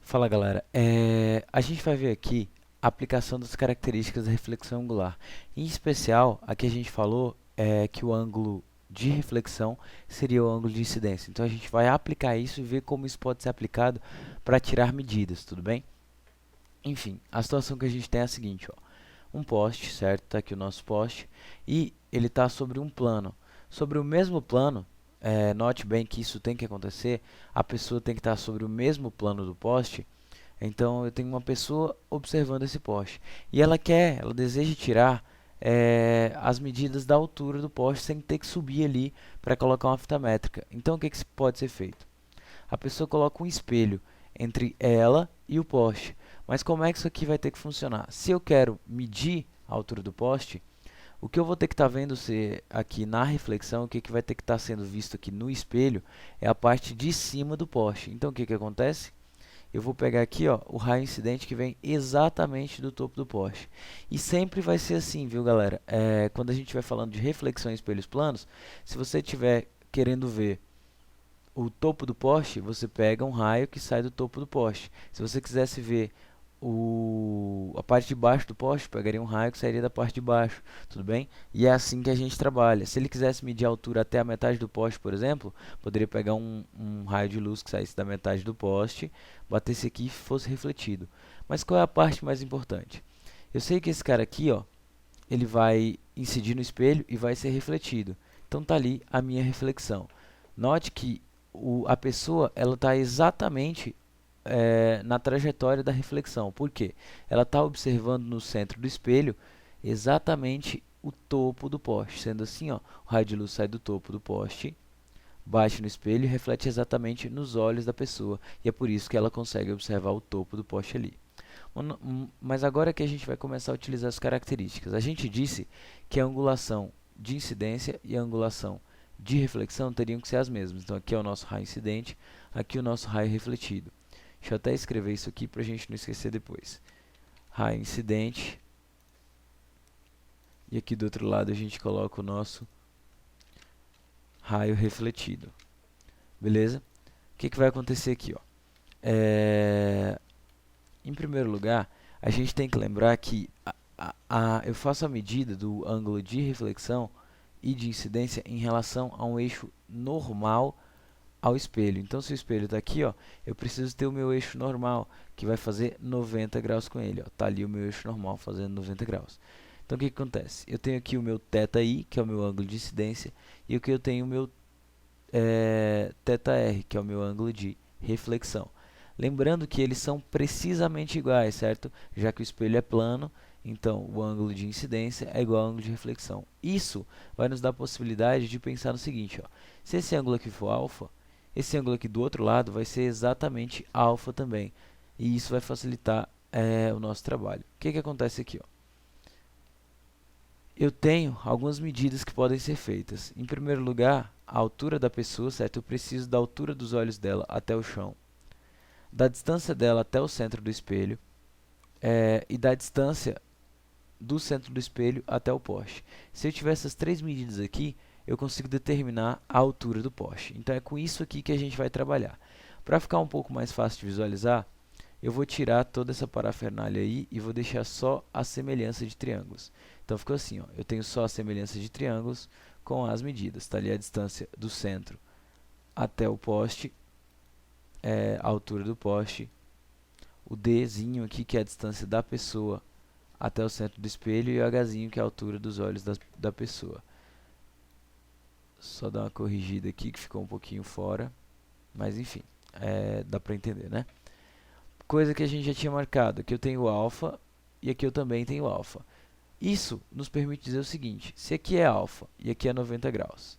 Fala galera, a gente vai ver aqui a aplicação das características da reflexão angular. Em especial, aqui a gente falou que o ângulo de reflexão seria o ângulo de incidência. Então a gente vai aplicar isso e ver como isso pode ser aplicado para tirar medidas, tudo bem? Enfim, a situação que a gente tem é a seguinte, ó. Um poste, certo? Está aqui o nosso poste e ele está sobre um plano. Sobre o mesmo plano, note bem que isso tem que acontecer, a pessoa tem que estar sobre o mesmo plano do poste. Então eu tenho uma pessoa observando esse poste e ela deseja tirar as medidas da altura do poste sem ter que subir ali para colocar uma fita métrica. Então o que pode ser feito? A pessoa coloca um espelho entre ela e o poste. Mas como é que isso aqui vai ter que funcionar? Se eu quero medir a altura do poste, o que eu vou ter que estar vendo ser aqui na reflexão, o que vai ter que estar sendo visto aqui no espelho, é a parte de cima do poste. Então o que acontece? Eu vou pegar aqui, ó, o raio incidente que vem exatamente do topo do poste. E sempre vai ser assim, viu, galera? Quando a gente vai falando de reflexão em espelhos planos, se você estiver querendo ver o topo do poste, você pega um raio que sai do topo do poste. Se você quisesse ver a parte de baixo do poste, pegaria um raio que sairia da parte de baixo, tudo bem? E é assim que a gente trabalha. Se ele quisesse medir a altura até a metade do poste, por exemplo, poderia pegar um raio de luz que saísse da metade do poste, batesse aqui e fosse refletido. Mas qual é a parte mais importante? Eu sei que esse cara aqui, ó, ele vai incidir no espelho e vai ser refletido. Então tá ali a minha reflexão. Note que a pessoa ela está exatamente na trajetória da reflexão. Por quê? Ela está observando no centro do espelho exatamente o topo do poste. Sendo assim, ó, o raio de luz sai do topo do poste, bate no espelho e reflete exatamente nos olhos da pessoa. E é por isso que ela consegue observar o topo do poste ali. Mas agora que a gente vai começar a utilizar as características. A gente disse que a angulação de incidência e a angulação de reflexão teriam que ser as mesmas. Então aqui é o nosso raio incidente, aqui o nosso raio refletido. Deixa eu até escrever isso aqui para a gente não esquecer depois. Raio incidente. E aqui do outro lado a gente coloca o nosso raio refletido. Beleza? O que vai acontecer aqui? Ó? Em primeiro lugar, a gente tem que lembrar que eu faço a medida do ângulo de reflexão e de incidência em relação a um eixo normal ao espelho. Então, se o espelho está aqui, ó, eu preciso ter o meu eixo normal, que vai fazer 90 graus com ele. Está ali o meu eixo normal fazendo 90 graus. Então, o que acontece? Eu tenho aqui o meu θi, que é o meu ângulo de incidência, e aqui eu tenho o meu θr, que é o meu ângulo de reflexão. Lembrando que eles são precisamente iguais, certo? Já que o espelho é plano, então o ângulo de incidência é igual ao ângulo de reflexão. Isso vai nos dar a possibilidade de pensar no seguinte, ó. Se esse ângulo aqui for alfa, esse ângulo aqui do outro lado vai ser exatamente alfa também. E isso vai facilitar o nosso trabalho. O que acontece aqui? Ó? Eu tenho algumas medidas que podem ser feitas. Em primeiro lugar, a altura da pessoa, certo? Eu preciso da altura dos olhos dela até o chão, da distância dela até o centro do espelho e da distância do centro do espelho até o poste. Se eu tiver essas três medidas aqui, eu consigo determinar a altura do poste. Então é com isso aqui que a gente vai trabalhar. Para ficar um pouco mais fácil de visualizar, eu vou tirar toda essa parafernália aí e vou deixar só a semelhança de triângulos. Então ficou assim, ó, eu tenho só a semelhança de triângulos com as medidas. Está ali a distância do centro até o poste, a altura do poste, o Dzinho aqui que é a distância da pessoa até o centro do espelho e o Hzinho que é a altura dos olhos da pessoa. Só dar uma corrigida aqui que ficou um pouquinho fora, mas enfim, dá para entender, né? Coisa que a gente já tinha marcado, aqui eu tenho alfa e aqui eu também tenho alfa. Isso nos permite dizer o seguinte, se aqui é alfa e aqui é 90 graus,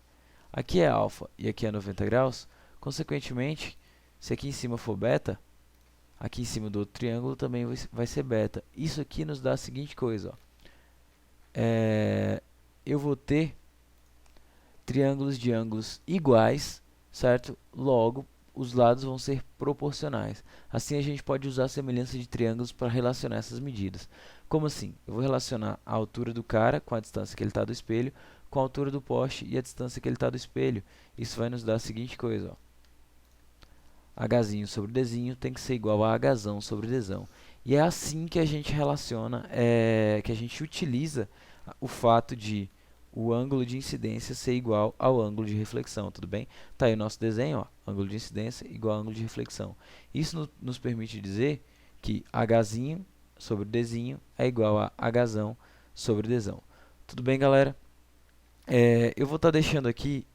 aqui é alfa e aqui é 90 graus, consequentemente, se aqui em cima for beta, aqui em cima do outro triângulo também vai ser beta. Isso aqui nos dá a seguinte coisa, ó. Eu vou ter triângulos de ângulos iguais, certo? Logo, os lados vão ser proporcionais. Assim, a gente pode usar a semelhança de triângulos para relacionar essas medidas. Como assim? Eu vou relacionar a altura do cara com a distância que ele está do espelho, com a altura do poste e a distância que ele está do espelho. Isso vai nos dar a seguinte coisa, ó. Hzinho sobre Dzinho tem que ser igual a Hzão sobre Dzão. E é assim que a gente relaciona, que a gente utiliza o fato de o ângulo de incidência ser igual ao ângulo de reflexão, tudo bem? Tá aí o nosso desenho, ó, ângulo de incidência igual ao ângulo de reflexão. Isso nos permite dizer que Hzinho sobre Dzinho é igual a Hzão sobre Dzão. Tudo bem, galera? Eu vou estar deixando aqui,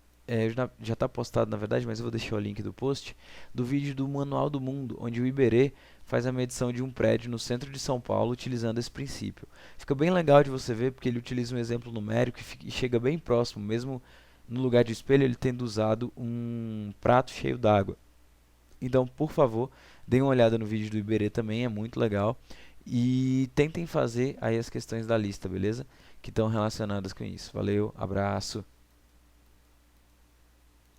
já está postado na verdade, mas eu vou deixar o link do post, do vídeo do Manual do Mundo, onde o Iberê faz a medição de um prédio no centro de São Paulo utilizando esse princípio. Fica bem legal de você ver, porque ele utiliza um exemplo numérico e chega bem próximo, mesmo no lugar de espelho ele tendo usado um prato cheio d'água. Então, por favor, deem uma olhada no vídeo do Iberê também, é muito legal. E tentem fazer aí as questões da lista, beleza? Que estão relacionadas com isso. Valeu, abraço.